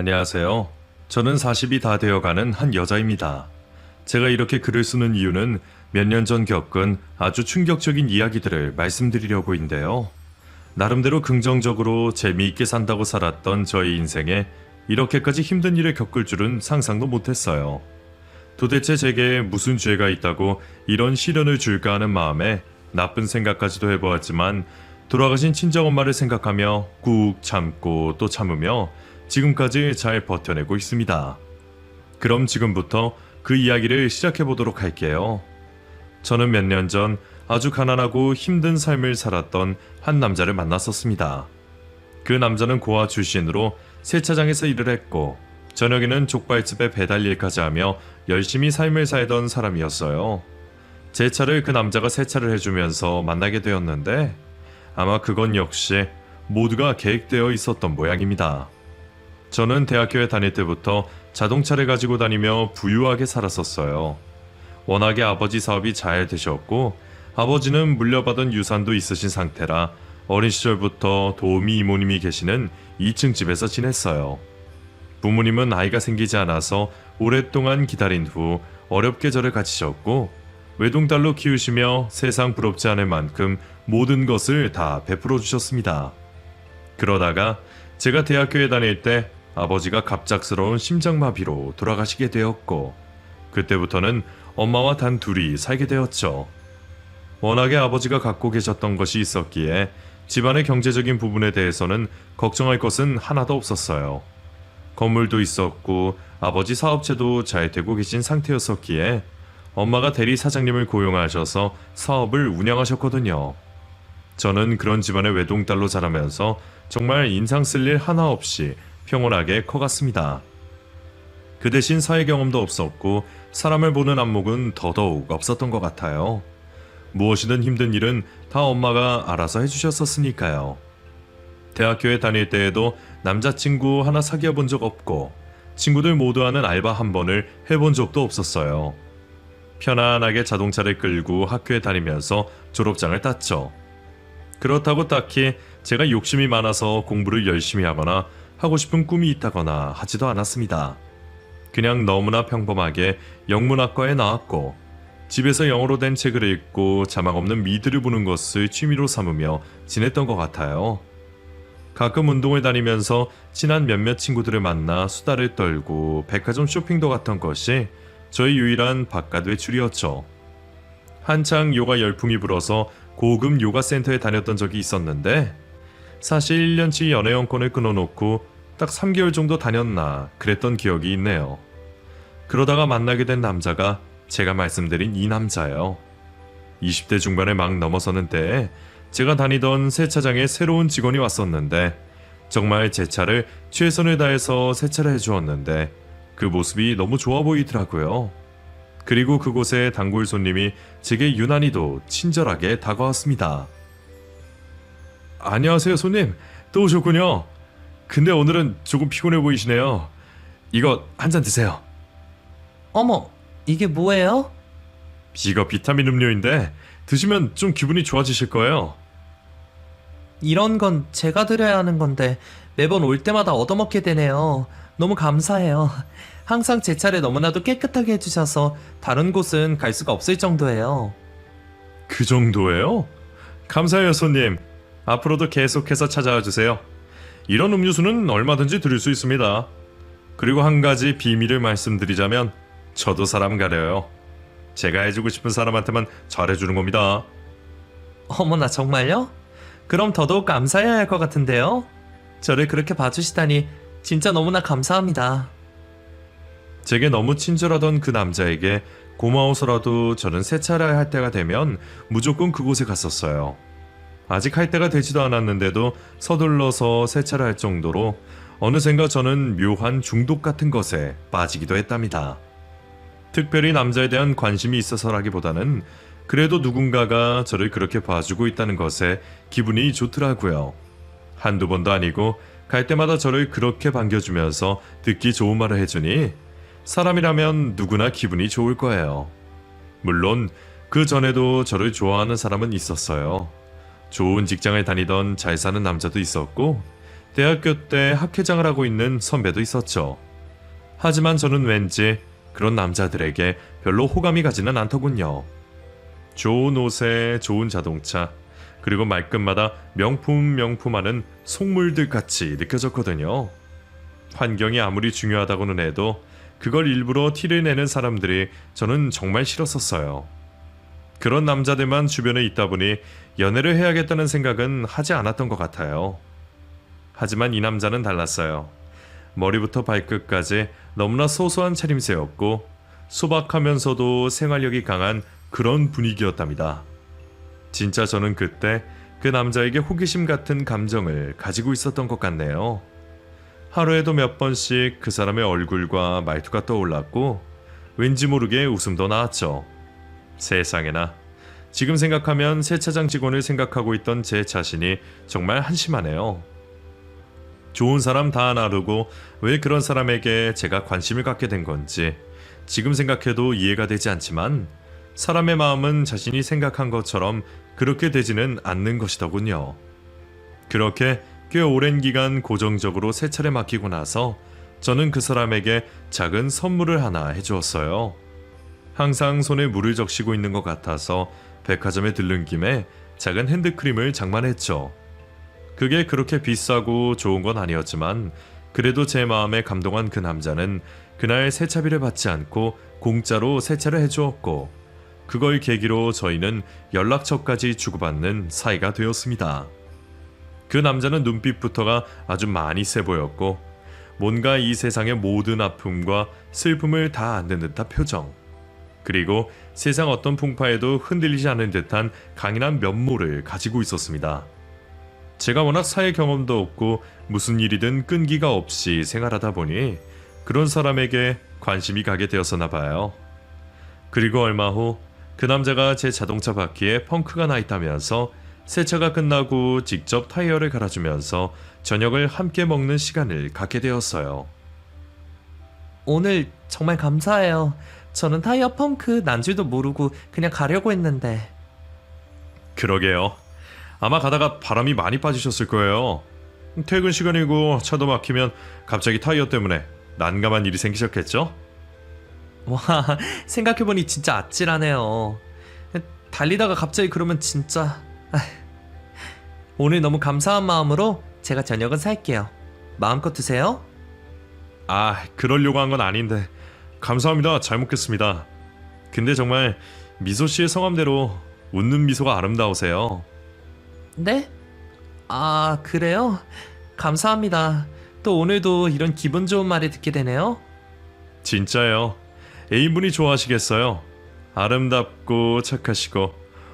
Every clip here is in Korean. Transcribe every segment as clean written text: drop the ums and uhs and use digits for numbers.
안녕하세요. 저는 40이 다 되어가는 한 여자입니다. 제가 이렇게 글을 쓰는 이유는 몇 년 전 겪은 아주 충격적인 이야기들을 말씀드리려고인데요. 나름대로 긍정적으로 재미있게 산다고 살았던 저의 인생에 이렇게까지 힘든 일을 겪을 줄은 상상도 못했어요. 도대체 제게 무슨 죄가 있다고 이런 시련을 줄까 하는 마음에 나쁜 생각까지도 해보았지만 돌아가신 친정엄마를 생각하며 꾹 참고 또 참으며 지금까지 잘 버텨내고 있습니다. 그럼 지금부터 그 이야기를 시작해보도록 할게요. 저는 몇 년 전 아주 가난하고 힘든 삶을 살았던 한 남자를 만났었습니다. 그 남자는 고아 출신으로 세차장에서 일을 했고 저녁에는 족발집에 배달 일까지 하며 열심히 삶을 살던 사람이었어요. 제 차를 그 남자가 세차를 해주면서 만나게 되었는데 아마 그건 역시 모두가 계획되어 있었던 모양입니다. 저는 대학교에 다닐 때부터 자동차를 가지고 다니며 부유하게 살았었어요. 워낙에 아버지 사업이 잘 되셨고 아버지는 물려받은 유산도 있으신 상태라 어린 시절부터 도우미 이모님이 계시는 2층 집에서 지냈어요. 부모님은 아이가 생기지 않아서 오랫동안 기다린 후 어렵게 저를 가지셨고 외동딸로 키우시며 세상 부럽지 않을 만큼 모든 것을 다 베풀어 주셨습니다. 그러다가 제가 대학교에 다닐 때 아버지가 갑작스러운 심장마비로 돌아가시게 되었고 그때부터는 엄마와 단 둘이 살게 되었죠. 워낙에 아버지가 갖고 계셨던 것이 있었기에 집안의 경제적인 부분에 대해서는 걱정할 것은 하나도 없었어요. 건물도 있었고 아버지 사업체도 잘 되고 계신 상태였었기에 엄마가 대리 사장님을 고용하셔서 사업을 운영하셨거든요. 저는 그런 집안의 외동딸로 자라면서 정말 인상 쓸 일 하나 없이 평온하게 커갔습니다. 그 대신 사회 경험도 없었고 사람을 보는 안목은 더더욱 없었던 것 같아요. 무엇이든 힘든 일은 다 엄마가 알아서 해주셨었으니까요. 대학교에 다닐 때에도 남자친구 하나 사귀어 본 적 없고 친구들 모두 하는 알바 한 번을 해본 적도 없었어요. 편안하게 자동차를 끌고 학교에 다니면서 졸업장을 땄죠. 그렇다고 딱히 제가 욕심이 많아서 공부를 열심히 하거나 하고 싶은 꿈이 있다거나 하지도 않았습니다. 그냥 너무나 평범하게 영문학과에 나왔고 집에서 영어로 된 책을 읽고 자막 없는 미드를 보는 것을 취미로 삼으며 지냈던 것 같아요. 가끔 운동을 다니면서 친한 몇몇 친구들을 만나 수다를 떨고 백화점 쇼핑도 갔던 것이 저의 유일한 바깥 외출이었죠. 한창 요가 열풍이 불어서 고급 요가 센터에 다녔던 적이 있었는데 사실 1년치 연애연권을 끊어놓고 딱 3개월 정도 다녔나 그랬던 기억이 있네요. 그러다가 만나게 된 남자가 제가 말씀드린 이 남자예요. 20대 중반에 막 넘어서는 때에 제가 다니던 세차장에 새로운 직원이 왔었는데 정말 제 차를 최선을 다해서 세차를 해주었는데 그 모습이 너무 좋아 보이더라고요. 그리고 그곳에 단골 손님이 제게 유난히도 친절하게 다가왔습니다. 안녕하세요 손님, 또 오셨군요. 근데 오늘은 조금 피곤해 보이시네요. 이거 한 잔 드세요. 어머, 이게 뭐예요? 이거 비타민 음료인데 드시면 좀 기분이 좋아지실 거예요. 이런 건 제가 드려야 하는 건데 매번 올 때마다 얻어먹게 되네요. 너무 감사해요. 항상 제 차를 너무나도 깨끗하게 해주셔서 다른 곳은 갈 수가 없을 정도예요. 그 정도예요? 감사해요 손님. 앞으로도 계속해서 찾아와 주세요. 이런 음료수는 얼마든지 드릴 수 있습니다. 그리고 한 가지 비밀을 말씀드리자면 저도 사람 가려요. 제가 해주고 싶은 사람한테만 잘해주는 겁니다. 어머나 정말요? 그럼 더더욱 감사해야 할 것 같은데요? 저를 그렇게 봐주시다니 진짜 너무나 감사합니다. 제게 너무 친절하던 그 남자에게 고마워서라도 저는 세차를 할 때가 되면 무조건 그곳에 갔었어요. 아직 할 때가 되지도 않았는데도 서둘러서 세차를 할 정도로 어느샌가 저는 묘한 중독 같은 것에 빠지기도 했답니다. 특별히 남자에 대한 관심이 있어서라기보다는 그래도 누군가가 저를 그렇게 봐주고 있다는 것에 기분이 좋더라고요. 한두 번도 아니고 갈 때마다 저를 그렇게 반겨주면서 듣기 좋은 말을 해주니 사람이라면 누구나 기분이 좋을 거예요. 물론 그 전에도 저를 좋아하는 사람은 있었어요. 좋은 직장을 다니던 잘 사는 남자도 있었고 대학교 때 학회장을 하고 있는 선배도 있었죠. 하지만 저는 왠지 그런 남자들에게 별로 호감이 가지는 않더군요. 좋은 옷에 좋은 자동차, 그리고 말끝마다 명품하는 속물들 같이 느껴졌거든요. 환경이 아무리 중요하다고는 해도 그걸 일부러 티를 내는 사람들이 저는 정말 싫었었어요. 그런 남자들만 주변에 있다 보니 연애를 해야겠다는 생각은 하지 않았던 것 같아요. 하지만 이 남자는 달랐어요. 머리부터 발끝까지 너무나 소소한 차림새였고 소박하면서도 생활력이 강한 그런 분위기였답니다. 진짜 저는 그때 그 남자에게 호기심 같은 감정을 가지고 있었던 것 같네요. 하루에도 몇 번씩 그 사람의 얼굴과 말투가 떠올랐고 왠지 모르게 웃음도 나왔죠. 세상에나, 지금 생각하면 세차장 직원을 생각하고 있던 제 자신이 정말 한심하네요. 좋은 사람 다 나르고 왜 그런 사람에게 제가 관심을 갖게 된 건지 지금 생각해도 이해가 되지 않지만 사람의 마음은 자신이 생각한 것처럼 그렇게 되지는 않는 것이더군요. 그렇게 꽤 오랜 기간 고정적으로 세차를 맡기고 나서 저는 그 사람에게 작은 선물을 하나 해주었어요. 항상 손에 물을 적시고 있는 것 같아서 백화점에 들른 김에 작은 핸드크림을 장만했죠. 그게 그렇게 비싸고 좋은 건 아니었지만 그래도 제 마음에 감동한 그 남자는 그날 세차비를 받지 않고 공짜로 세차를 해주었고 그걸 계기로 저희는 연락처까지 주고받는 사이가 되었습니다. 그 남자는 눈빛부터가 아주 많이 세 보였고 뭔가 이 세상의 모든 아픔과 슬픔을 다 안는 듯한 표정, 그리고 세상 어떤 풍파에도 흔들리지 않는 듯한 강인한 면모를 가지고 있었습니다. 제가 워낙 사회 경험도 없고 무슨 일이든 끈기가 없이 생활하다 보니 그런 사람에게 관심이 가게 되었었나 봐요. 그리고 얼마 후 그 남자가 제 자동차 바퀴에 펑크가 나 있다면서 세차가 끝나고 직접 타이어를 갈아주면서 저녁을 함께 먹는 시간을 갖게 되었어요. 오늘 정말 감사해요. 저는 타이어 펑크 난 줄도 모르고 그냥 가려고 했는데. 그러게요. 아마 가다가 바람이 많이 빠지셨을 거예요. 퇴근 시간이고 차도 막히면 갑자기 타이어 때문에 난감한 일이 생기셨겠죠? 와, 생각해보니 진짜 아찔하네요. 달리다가 갑자기 그러면 진짜... 오늘 너무 감사한 마음으로 제가 저녁은 살게요. 마음껏 드세요. 아, 그러려고 한 건 아닌데. 감사합니다. 잘 먹겠습니다. 근데 정말 미소 씨의 성함대로 웃는 미소가 아름다우세요. 네? 아, 그래요? 감사합니다. 또 오늘도 이런 기분 좋은 말을 듣게 되네요. 진짜요. 애인분이 좋아하시겠어요. 아름답고 착하시고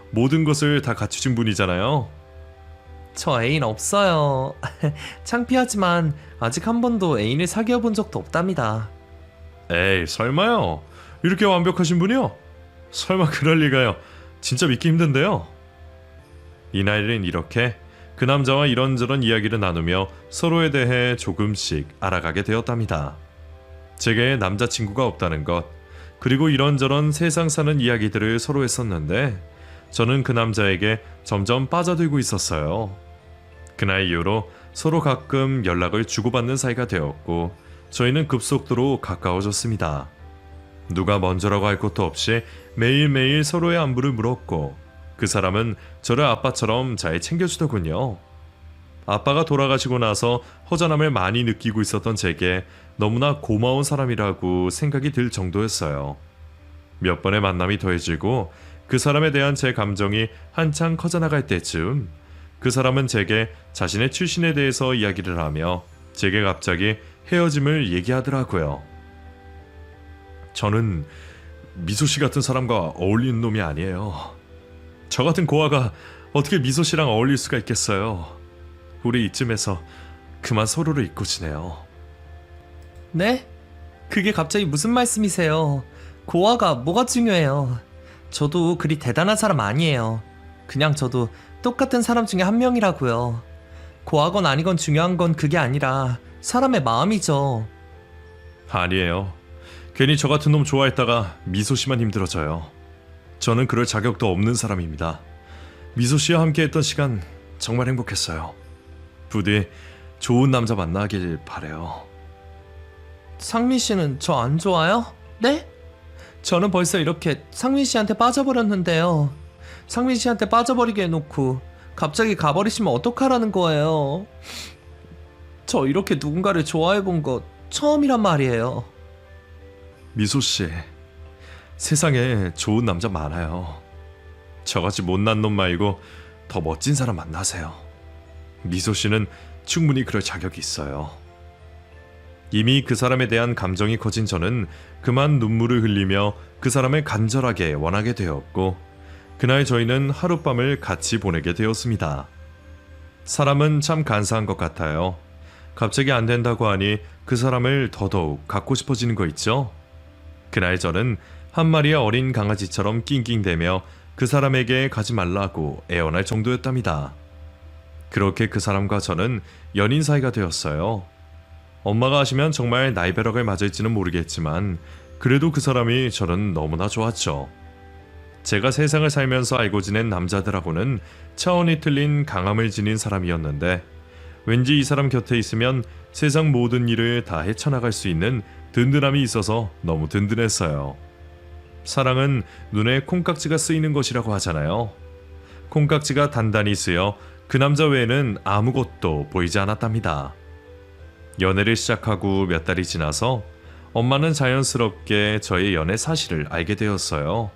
모든 것을 다 갖추신 분이잖아요. 저 애인 없어요. 창피하지만 아직 한 번도 애인을 사귀어 본 적도 없답니다. 에이, 설마요. 이렇게 완벽하신 분이요? 설마 그럴 리가요. 진짜 믿기 힘든데요. 이날은 이렇게 그 남자와 이런저런 이야기를 나누며 서로에 대해 조금씩 알아가게 되었답니다. 제게 남자친구가 없다는 것, 그리고 이런저런 세상 사는 이야기들을 서로 했었는데 저는 그 남자에게 점점 빠져들고 있었어요. 그날 이후로 서로 가끔 연락을 주고받는 사이가 되었고 저희는 급속도로 가까워졌습니다. 누가 먼저라고 할 것도 없이 매일매일 서로의 안부를 물었고 그 사람은 저를 아빠처럼 잘 챙겨주더군요. 아빠가 돌아가시고 나서 허전함을 많이 느끼고 있었던 제게 너무나 고마운 사람이라고 생각이 들 정도였어요. 몇 번의 만남이 더해지고 그 사람에 대한 제 감정이 한창 커져나갈 때쯤 그 사람은 제게 자신의 출신에 대해서 이야기를 하며 제게 갑자기 헤어짐을 얘기하더라고요. 저는 미소씨 같은 사람과 어울리는 놈이 아니에요. 저 같은 고아가 어떻게 미소씨랑 어울릴 수가 있겠어요. 우리 이쯤에서 그만 서로를 잊고 지내요. 네? 그게 갑자기 무슨 말씀이세요? 고아가 뭐가 중요해요? 저도 그리 대단한 사람 아니에요. 그냥 저도 똑같은 사람 중에 한 명이라고요. 고아건 아니건 중요한 건 그게 아니라 사람의 마음이죠. 아니에요. 괜히 저 같은 놈 좋아했다가 미소씨만 힘들어져요. 저는 그럴 자격도 없는 사람입니다. 미소씨와 함께 했던 시간 정말 행복했어요. 부디 좋은 남자 만나길 바래요. 상민 씨는 저 안 좋아요? 네? 저는 벌써 이렇게 상민 씨한테 빠져버렸는데요. 상민 씨한테 빠져버리게 해놓고 갑자기 가버리시면 어떡하라는 거예요? 저 이렇게 누군가를 좋아해본 거 처음이란 말이에요. 미소씨, 세상에 좋은 남자 많아요. 저같이 못난 놈 말고 더 멋진 사람 만나세요. 미소씨는 충분히 그럴 자격이 있어요. 이미 그 사람에 대한 감정이 커진 저는 그만 눈물을 흘리며 그 사람을 간절하게 원하게 되었고, 그날 저희는 하룻밤을 같이 보내게 되었습니다. 사람은 참 간사한 것 같아요. 갑자기 안 된다고 하니 그 사람을 더더욱 갖고 싶어지는 거 있죠? 그날 저는 한 마리의 어린 강아지처럼 낑낑대며 그 사람에게 가지 말라고 애원할 정도였답니다. 그렇게 그 사람과 저는 연인 사이가 되었어요. 엄마가 아시면 정말 날벼락을 맞을지는 모르겠지만 그래도 그 사람이 저는 너무나 좋았죠. 제가 세상을 살면서 알고 지낸 남자들하고는 차원이 틀린 강함을 지닌 사람이었는데, 왠지 이 사람 곁에 있으면 세상 모든 일을 다 헤쳐나갈 수 있는 든든함이 있어서 너무 든든했어요. 사랑은 눈에 콩깍지가 쓰이는 것이라고 하잖아요. 콩깍지가 단단히 쓰여 그 남자 외에는 아무것도 보이지 않았답니다. 연애를 시작하고 몇 달이 지나서 엄마는 자연스럽게 저의 연애 사실을 알게 되었어요.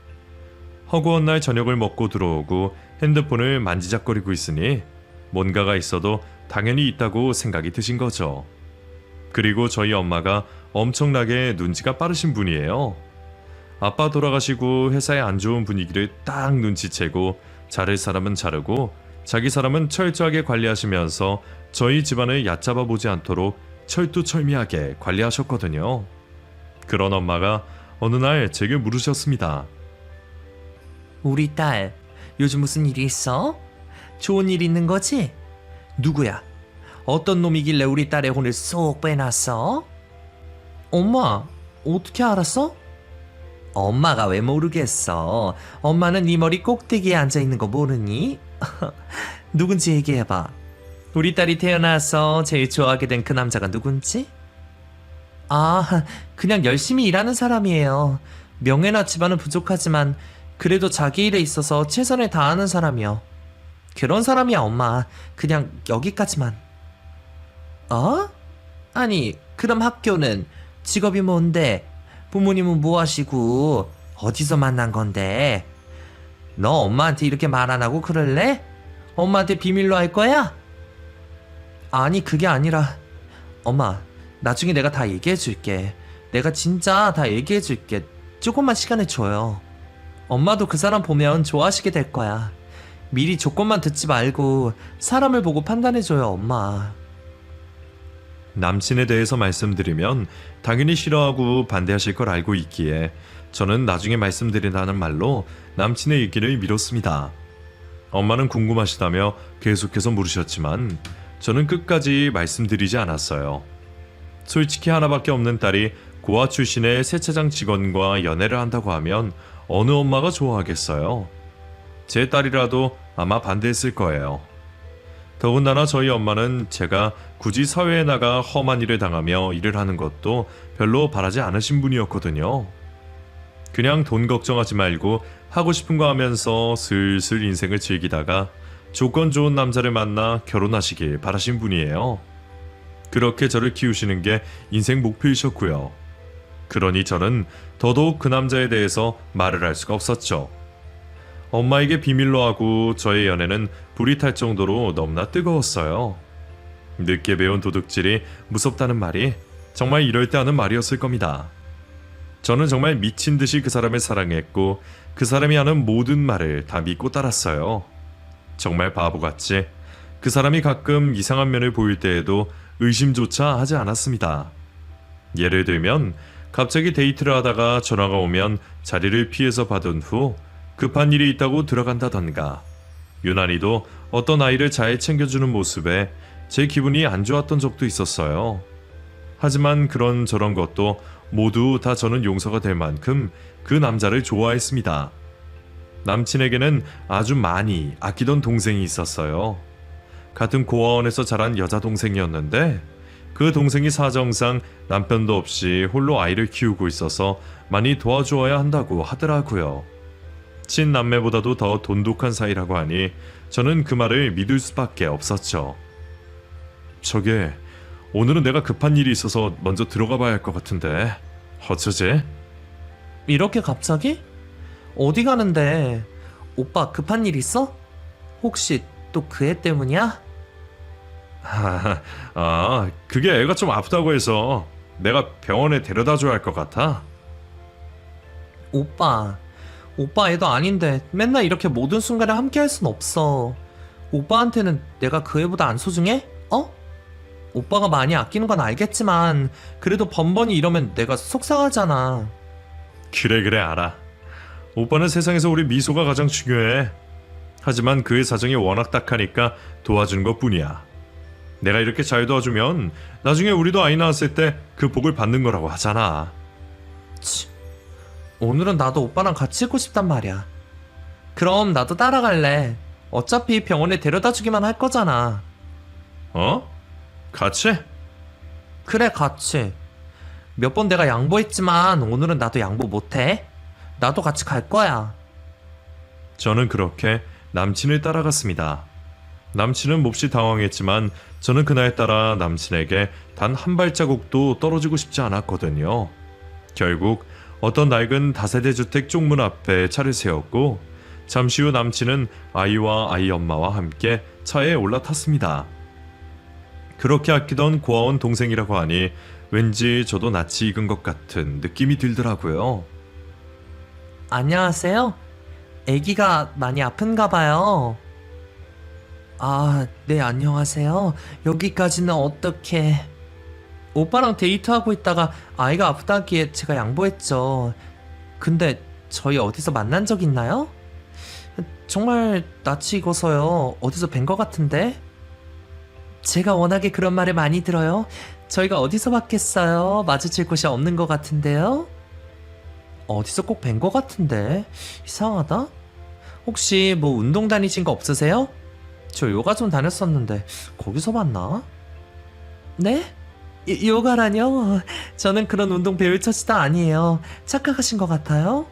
허구한 날 저녁을 먹고 들어오고 핸드폰을 만지작거리고 있으니 뭔가가 있어도 당연히 있다고 생각이 드신 거죠. 그리고 저희 엄마가 엄청나게 눈치가 빠르신 분이에요. 아빠 돌아가시고 회사의 안 좋은 분위기를 딱 눈치채고 자를 사람은 자르고 자기 사람은 철저하게 관리하시면서 저희 집안을 얕잡아 보지 않도록 철두철미하게 관리하셨거든요. 그런 엄마가 어느 날 제게 물으셨습니다. 우리 딸, 요즘 무슨 일이 있어? 좋은 일 있는 거지? 누구야? 어떤 놈이길래 우리 딸의 혼을 쏙 빼놨어? 엄마, 어떻게 알았어? 엄마가 왜 모르겠어? 엄마는 네 머리 꼭대기에 앉아있는 거 모르니? 누군지 얘기해봐. 우리 딸이 태어나서 제일 좋아하게 된 그 남자가 누군지? 아, 그냥 열심히 일하는 사람이에요. 명예나 집안은 부족하지만 그래도 자기 일에 있어서 최선을 다하는 사람이요. 그런 사람이야, 엄마. 그냥 여기까지만. 어? 아니, 그럼 학교는? 직업이 뭔데? 부모님은 뭐 하시고? 어디서 만난 건데? 너 엄마한테 이렇게 말 안 하고 그럴래? 엄마한테 비밀로 할 거야? 아니, 그게 아니라. 엄마, 나중에 내가 다 얘기해 줄게. 내가 진짜 다 얘기해 줄게. 조금만 시간을 줘요. 엄마도 그 사람 보면 좋아하시게 될 거야. 미리 조건만 듣지 말고 사람을 보고 판단해줘요, 엄마. 남친에 대해서 말씀드리면 당연히 싫어하고 반대하실 걸 알고 있기에 저는 나중에 말씀드린다는 말로 남친의 얘기를 미뤘습니다. 엄마는 궁금하시다며 계속해서 물으셨지만 저는 끝까지 말씀드리지 않았어요. 솔직히 하나밖에 없는 딸이 고아 출신의 세차장 직원과 연애를 한다고 하면 어느 엄마가 좋아하겠어요? 제 딸이라도 아마 반대했을 거예요. 더군다나 저희 엄마는 제가 굳이 사회에 나가 험한 일을 당하며 일을 하는 것도 별로 바라지 않으신 분이었거든요. 그냥 돈 걱정하지 말고 하고 싶은 거 하면서 슬슬 인생을 즐기다가 조건 좋은 남자를 만나 결혼하시길 바라신 분이에요. 그렇게 저를 키우시는 게 인생 목표이셨고요. 그러니 저는 더더욱 그 남자에 대해서 말을 할 수가 없었죠. 엄마에게 비밀로 하고 저의 연애는 불이 탈 정도로 너무나 뜨거웠어요. 늦게 배운 도둑질이 무섭다는 말이 정말 이럴 때 하는 말이었을 겁니다. 저는 정말 미친 듯이 그 사람을 사랑했고 그 사람이 하는 모든 말을 다 믿고 따랐어요. 정말 바보같이 그 사람이 가끔 이상한 면을 보일 때에도 의심조차 하지 않았습니다. 예를 들면 갑자기 데이트를 하다가 전화가 오면 자리를 피해서 받은 후 급한 일이 있다고 들어간다던가, 유난히도 어떤 아이를 잘 챙겨주는 모습에 제 기분이 안 좋았던 적도 있었어요. 하지만 그런 저런 것도 모두 다 저는 용서가 될 만큼 그 남자를 좋아했습니다. 남친에게는 아주 많이 아끼던 동생이 있었어요. 같은 고아원에서 자란 여자 동생이었는데 그 동생이 사정상 남편도 없이 홀로 아이를 키우고 있어서 많이 도와주어야 한다고 하더라고요. 친남매보다도 더 돈독한 사이라고 하니 저는 그 말을 믿을 수밖에 없었죠. 저게 오늘은 내가 급한 일이 있어서 먼저 들어가 봐야 할 것 같은데 어쩌지? 이렇게 갑자기? 어디 가는데? 오빠 급한 일 있어? 혹시 또 그 애 때문이야? 그게 애가 좀 아프다고 해서 내가 병원에 데려다 줘야 할 것 같아. 오빠 애도 아닌데 맨날 이렇게 모든 순간에 함께 할 순 없어. 오빠한테는 내가 그 애보다 안 소중해? 어? 오빠가 많이 아끼는 건 알겠지만 그래도 번번이 이러면 내가 속상하잖아. 그래 알아. 오빠는 세상에서 우리 미소가 가장 중요해. 하지만 그의 사정이 워낙 딱하니까 도와주는 것뿐이야. 내가 이렇게 잘 도와주면 나중에 우리도 아이 낳았을 때 그 복을 받는 거라고 하잖아. 치, 오늘은 나도 오빠랑 같이 있고 싶단 말이야. 그럼 나도 따라갈래. 어차피 병원에 데려다 주기만 할 거잖아. 어? 같이? 그래, 같이. 몇 번 내가 양보했지만 오늘은 나도 양보 못해. 나도 같이 갈 거야. 저는 그렇게 남친을 따라갔습니다. 남친은 몹시 당황했지만 저는 그날따라 남친에게 단 한 발자국도 떨어지고 싶지 않았거든요. 결국 어떤 낡은 다세대 주택 쪽문 앞에 차를 세웠고 잠시 후 남친은 아이와 아이 엄마와 함께 차에 올라탔습니다. 그렇게 아끼던 고아원 동생이라고 하니 왠지 저도 낯이 익은 것 같은 느낌이 들더라고요. 안녕하세요. 아기가 많이 아픈가 봐요. 네, 안녕하세요. 여기까지는 어떻게... 오빠랑 데이트하고 있다가 아이가 아프다기에 제가 양보했죠. 근데 저희 어디서 만난 적 있나요? 정말 낯이 익어서요. 어디서 뵌 것 같은데? 제가 워낙에 그런 말을 많이 들어요. 저희가 어디서 봤겠어요? 마주칠 곳이 없는 것 같은데요? 어디서 꼭 뵌 것 같은데? 이상하다? 혹시 뭐 운동 다니신 거 없으세요? 저 요가 좀 다녔었는데 거기서 봤나? 네? 요가라뇨? 저는 그런 운동 배울 처지도 아니에요. 착각하신 것 같아요?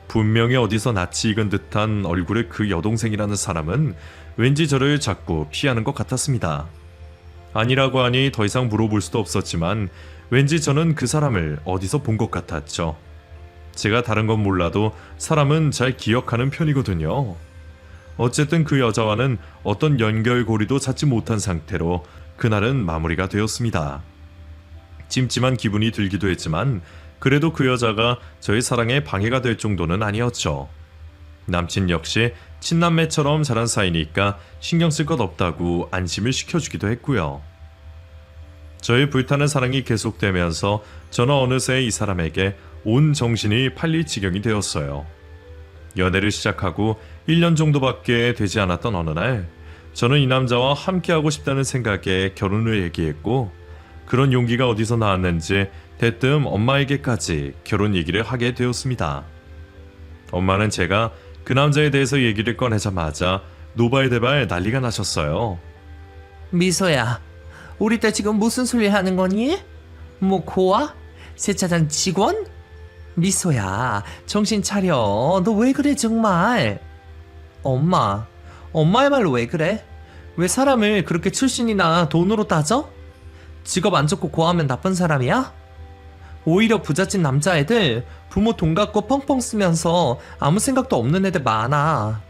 분명히 어디서 낯이 익은 듯한 얼굴의 그 여동생이라는 사람은 왠지 저를 자꾸 피하는 것 같았습니다. 아니라고 하니 더 이상 물어볼 수도 없었지만 왠지 저는 그 사람을 어디서 본 것 같았죠. 제가 다른 건 몰라도 사람은 잘 기억하는 편이거든요. 어쨌든 그 여자와는 어떤 연결고리도 찾지 못한 상태로 그날은 마무리가 되었습니다. 찜찜한 기분이 들기도 했지만 그래도 그 여자가 저의 사랑에 방해가 될 정도는 아니었죠. 남친 역시 친남매처럼 자란 사이니까 신경 쓸 것 없다고 안심을 시켜주기도 했고요. 저의 불타는 사랑이 계속되면서 저는 어느새 이 사람에게 온 정신이 팔릴 지경이 되었어요. 연애를 시작하고 1년 정도밖에 되지 않았던 어느 날 저는 이 남자와 함께하고 싶다는 생각에 결혼을 얘기했고 그런 용기가 어디서 나왔는지 대뜸 엄마에게까지 결혼 얘기를 하게 되었습니다. 엄마는 제가 그 남자에 대해서 얘기를 꺼내자마자 노발대발 난리가 나셨어요. 미소야, 우리 딸 지금 무슨 소리 하는 거니? 뭐 고아? 세차장 직원? 미소야, 정신 차려. 너 왜 그래 정말? 엄마의 말로 왜 그래? 왜 사람을 그렇게 출신이나 돈으로 따져? 직업 안 좋고 고하면 나쁜 사람이야? 오히려 부잣집 남자애들 부모 돈 갖고 펑펑 쓰면서 아무 생각도 없는 애들 많아.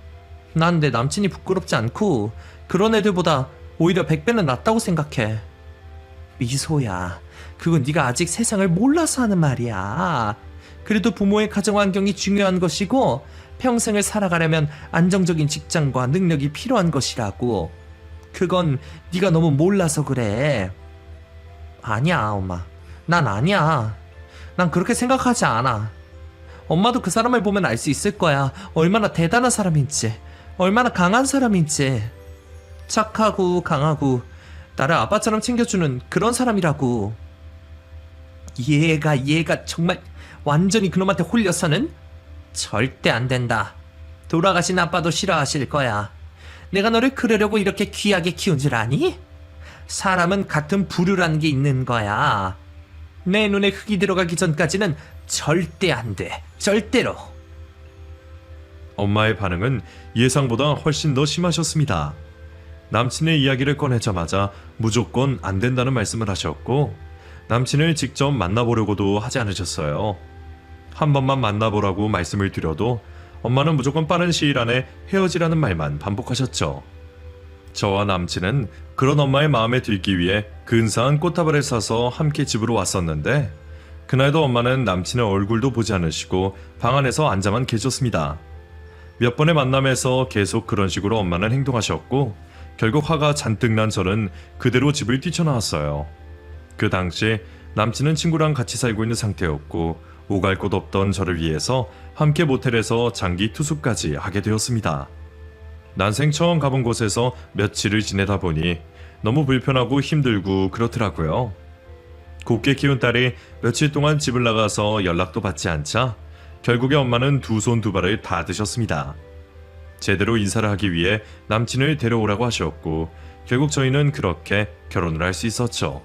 난 내 남친이 부끄럽지 않고 그런 애들보다 오히려 100배는 낫다고 생각해. 미소야, 그건 네가 아직 세상을 몰라서 하는 말이야. 그래도 부모의 가정 환경이 중요한 것이고 평생을 살아가려면 안정적인 직장과 능력이 필요한 것이라고. 그건 네가 너무 몰라서 그래. 아니야, 엄마. 난 아니야. 난 그렇게 생각하지 않아. 엄마도 그 사람을 보면 알 수 있을 거야. 얼마나 대단한 사람인지, 얼마나 강한 사람인지. 착하고 강하고 나를 아빠처럼 챙겨주는 그런 사람이라고. 얘가 정말 완전히 그놈한테 홀려서는 절대 안 된다. 돌아가신 아빠도 싫어하실 거야. 내가 너를 그러려고 이렇게 귀하게 키운 줄 아니? 사람은 같은 부류라는 게 있는 거야. 내 눈에 흙이 들어가기 전까지는 절대 안 돼. 절대로. 엄마의 반응은 예상보다 훨씬 더 심하셨습니다. 남친의 이야기를 꺼내자마자 무조건 안 된다는 말씀을 하셨고, 남친을 직접 만나보려고도 하지 않으셨어요. 한 번만 만나보라고 말씀을 드려도 엄마는 무조건 빠른 시일 안에 헤어지라는 말만 반복하셨죠. 저와 남친은 그런 엄마의 마음에 들기 위해 근사한 꽃다발을 사서 함께 집으로 왔었는데, 그날도 엄마는 남친의 얼굴도 보지 않으시고 방 안에서 앉아만 계셨습니다. 몇 번의 만남에서 계속 그런 식으로 엄마는 행동하셨고, 결국 화가 잔뜩 난 저는 그대로 집을 뛰쳐나왔어요. 그 당시 남친은 친구랑 같이 살고 있는 상태였고, 오갈 곳 없던 저를 위해서 함께 모텔에서 장기 투숙까지 하게 되었습니다. 난생 처음 가본 곳에서 며칠을 지내다 보니 너무 불편하고 힘들고 그렇더라고요. 곱게 키운 딸이 며칠 동안 집을 나가서 연락도 받지 않자 결국에 엄마는 두 손 두 발을 다 드셨습니다. 제대로 인사를 하기 위해 남친을 데려오라고 하셨고, 결국 저희는 그렇게 결혼을 할 수 있었죠.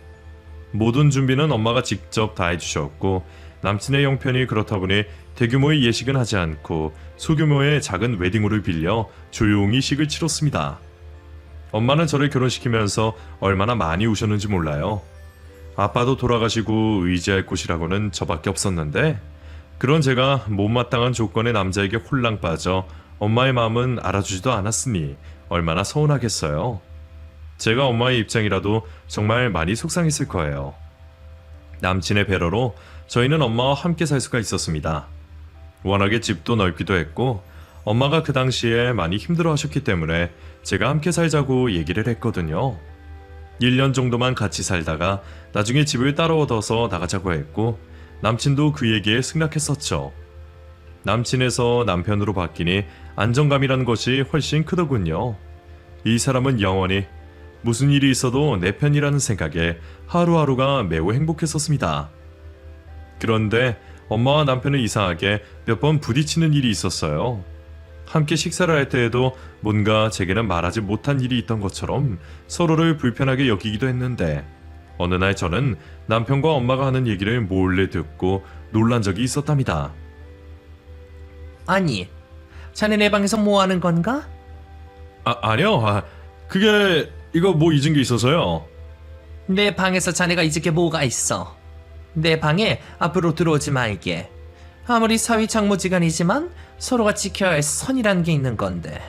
모든 준비는 엄마가 직접 다 해주셨고, 남친의 형편이 그렇다 보니 대규모의 예식은 하지 않고 소규모의 작은 웨딩홀을 빌려 조용히 식을 치렀습니다. 엄마는 저를 결혼시키면서 얼마나 많이 우셨는지 몰라요. 아빠도 돌아가시고 의지할 곳이라고는 저밖에 없었는데, 그런 제가 못마땅한 조건의 남자에게 홀랑 빠져 엄마의 마음은 알아주지도 않았으니 얼마나 서운하겠어요. 제가 엄마의 입장이라도 정말 많이 속상했을 거예요. 남친의 배려로 저희는 엄마와 함께 살 수가 있었습니다. 워낙에 집도 넓기도 했고, 엄마가 그 당시에 많이 힘들어 하셨기 때문에 제가 함께 살자고 얘기를 했거든요. 1년 정도만 같이 살다가 나중에 집을 따로 얻어서 나가자고 했고, 남친도 그 얘기에 승낙했었죠. 남친에서 남편으로 바뀌니 안정감이라는 것이 훨씬 크더군요. 이 사람은 영원히 무슨 일이 있어도 내 편이라는 생각에 하루하루가 매우 행복했었습니다. 그런데 엄마와 남편은 이상하게 몇 번 부딪히는 일이 있었어요. 함께 식사를 할 때에도 뭔가 제게는 말하지 못한 일이 있던 것처럼 서로를 불편하게 여기기도 했는데, 어느 날 저는 남편과 엄마가 하는 얘기를 몰래 듣고 놀란 적이 있었답니다. 아니, 자네 내 방에서 뭐 하는 건가? 아니요. 그게 이거 뭐 잊은 게 있어서요. 내 방에서 자네가 잊을 게 뭐가 있어? 내 방에 앞으로 들어오지 말게. 아무리 사위 장모지간이지만 서로가 지켜야 할 선이라는 게 있는 건데.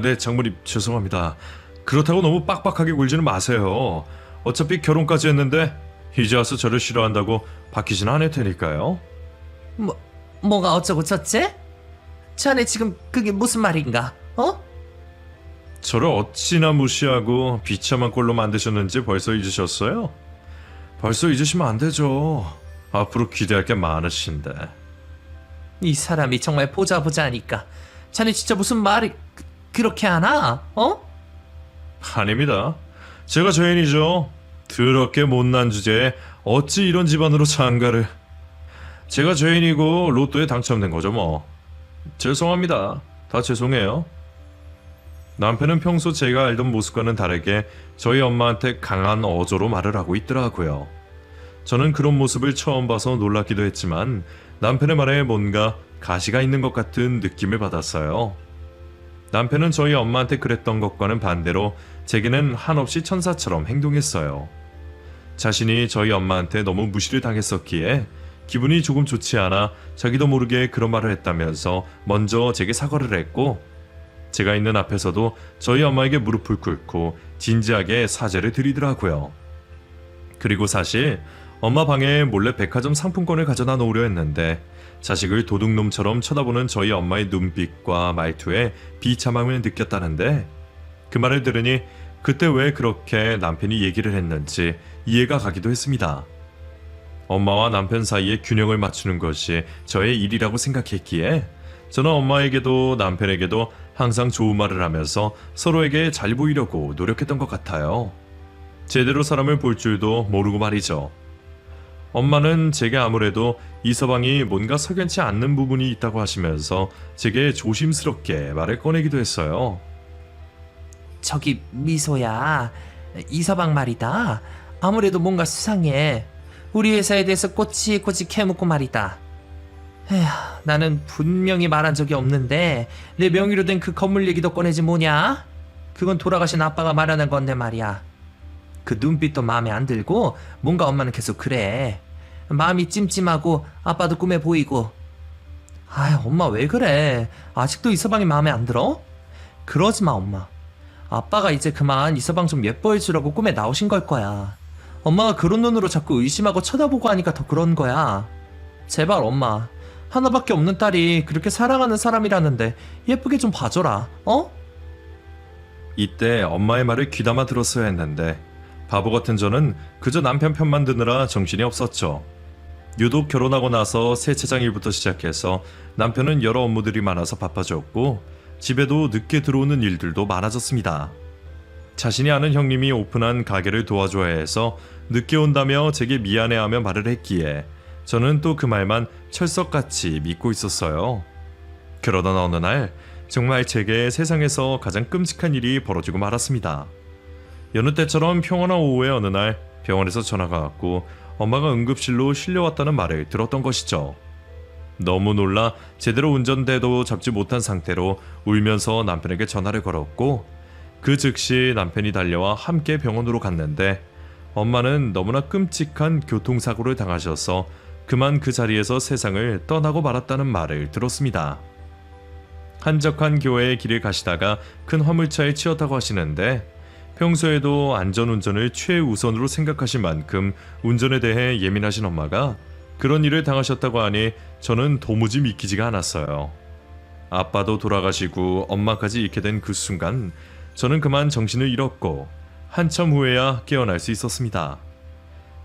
네, 장모님 죄송합니다. 그렇다고 너무 빡빡하게 굴지는 마세요. 어차피 결혼까지 했는데 이제 와서 저를 싫어한다고 바뀌지는 않을 테니까요. 뭐가 어쩌고 저쩌지? 자네 지금 그게 무슨 말인가? 저를 어찌나 무시하고 비참한 꼴로 만드셨는지 벌써 잊으셨어요? 벌써 잊으시면 안 되죠. 앞으로 기대할 게 많으신데. 이 사람이 정말 보자 하니까 자네 진짜 무슨 말을 그렇게 하나? 아닙니다. 제가 죄인이죠. 더럽게 못난 주제에 어찌 이런 집안으로 장가를. 제가 죄인이고 로또에 당첨된 거죠 뭐. 죄송합니다. 다 죄송해요. 남편은 평소 제가 알던 모습과는 다르게 저희 엄마한테 강한 어조로 말을 하고 있더라고요. 저는 그런 모습을 처음 봐서 놀랍기도 했지만 남편의 말에 뭔가 가시가 있는 것 같은 느낌을 받았어요. 남편은 저희 엄마한테 그랬던 것과는 반대로 제게는 한없이 천사처럼 행동했어요. 자신이 저희 엄마한테 너무 무시를 당했었기에 기분이 조금 좋지 않아 자기도 모르게 그런 말을 했다면서 먼저 제게 사과를 했고, 제가 있는 앞에서도 저희 엄마에게 무릎을 꿇고 진지하게 사죄를 드리더라고요. 그리고 사실 엄마 방에 몰래 백화점 상품권을 가져다 놓으려 했는데 자식을 도둑놈처럼 쳐다보는 저희 엄마의 눈빛과 말투에 비참함을 느꼈다는데, 그 말을 들으니 그때 왜 그렇게 남편이 얘기를 했는지 이해가 가기도 했습니다. 엄마와 남편 사이의 균형을 맞추는 것이 저의 일이라고 생각했기에 저는 엄마에게도 남편에게도 항상 좋은 말을 하면서 서로에게 잘 보이려고 노력했던 것 같아요. 제대로 사람을 볼 줄도 모르고 말이죠. 엄마는 제게 아무래도 이서방이 뭔가 석연치 않는 부분이 있다고 하시면서 제게 조심스럽게 말을 꺼내기도 했어요. 저기 미소야, 이서방 말이다. 아무래도 뭔가 수상해. 우리 회사에 대해서 꼬치꼬치 캐묻고 말이다. 에휴, 나는 분명히 말한 적이 없는데 내 명의로 된 그 건물 얘기도 꺼내지 뭐냐? 그건 돌아가신 아빠가 마련한 건데 말이야. 그 눈빛도 마음에 안 들고 뭔가 엄마는 계속 그래. 마음이 찜찜하고 아빠도 꿈에 보이고. 아유, 엄마 왜 그래? 아직도 이서방이 마음에 안 들어? 그러지 마, 엄마. 아빠가 이제 그만 이서방 좀 예뻐해 주라고 꿈에 나오신 걸 거야. 엄마가 그런 눈으로 자꾸 의심하고 쳐다보고 하니까 더 그런 거야. 제발 엄마, 하나밖에 없는 딸이 그렇게 사랑하는 사람이라는데 예쁘게 좀 봐줘라, 어? 이때 엄마의 말을 귀담아 들었어야 했는데 바보 같은 저는 그저 남편 편만 드느라 정신이 없었죠. 유독 결혼하고 나서 세차장 일부터 시작해서 남편은 여러 업무들이 많아서 바빠졌고 집에도 늦게 들어오는 일들도 많아졌습니다. 자신이 아는 형님이 오픈한 가게를 도와줘야 해서 늦게 온다며 제게 미안해하며 말을 했기에 저는 또 그 말만 철석같이 믿고 있었어요. 그러던 어느 날 정말 제게 세상에서 가장 끔찍한 일이 벌어지고 말았습니다. 여느 때처럼 평온한 오후의 어느 날 병원에서 전화가 왔고 엄마가 응급실로 실려왔다는 말을 들었던 것이죠. 너무 놀라 제대로 운전대도 잡지 못한 상태로 울면서 남편에게 전화를 걸었고 그 즉시 남편이 달려와 함께 병원으로 갔는데 엄마는 너무나 끔찍한 교통사고를 당하셔서 그만 그 자리에서 세상을 떠나고 말았다는 말을 들었습니다. 한적한 교회의 길을 가시다가 큰 화물차에 치였다고 하시는데 평소에도 안전운전을 최우선으로 생각하신 만큼 운전에 대해 예민하신 엄마가 그런 일을 당하셨다고 하니 저는 도무지 믿기지가 않았어요. 아빠도 돌아가시고 엄마까지 잃게 된 그 순간 저는 그만 정신을 잃었고 한참 후에야 깨어날 수 있었습니다.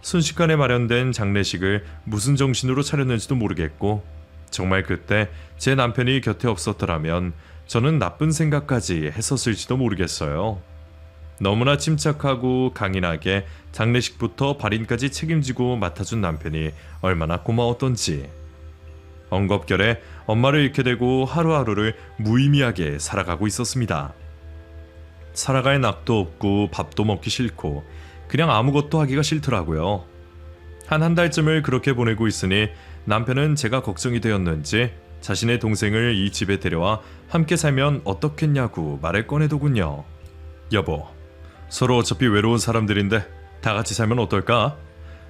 순식간에 마련된 장례식을 무슨 정신으로 차렸는지도 모르겠고 정말 그때 제 남편이 곁에 없었더라면 저는 나쁜 생각까지 했었을지도 모르겠어요. 너무나 침착하고 강인하게 장례식부터 발인까지 책임지고 맡아준 남편이 얼마나 고마웠던지. 엉겁결에 엄마를 잃게 되고 하루하루를 무의미하게 살아가고 있었습니다. 살아갈 낙도 없고 밥도 먹기 싫고 그냥 아무것도 하기가 싫더라고요. 한 달쯤을 그렇게 보내고 있으니 남편은 제가 걱정이 되었는지 자신의 동생을 이 집에 데려와 함께 살면 어떻겠냐고 말을 꺼내더군요. 여보, 서로 어차피 외로운 사람들인데 다 같이 살면 어떨까?